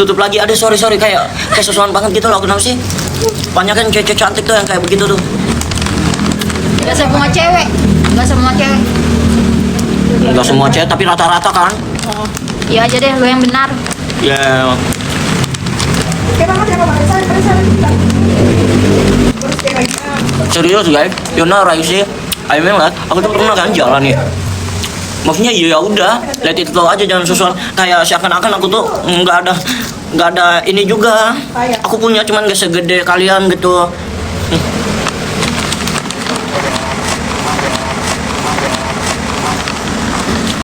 Tutup lagi, ada sorry kayak sosokan banget gitu loh. Kenapa sih? Banyak kan cewek cantik tuh yang kayak begitu tuh. Gak semua cewek. Gak semua cewek. Enggak semua cewek tapi rata-rata kan. Iya aja deh, lu yang benar. Ya. Serius guys, Yona Raisi, I mean lah, aku tuh pernah kan jalan nih. Maksudnya ya udah, let it flow aja, jangan susun kayak seakan-akan aku tuh nggak ada ini juga. Aku punya cuman gak segede kalian gitu.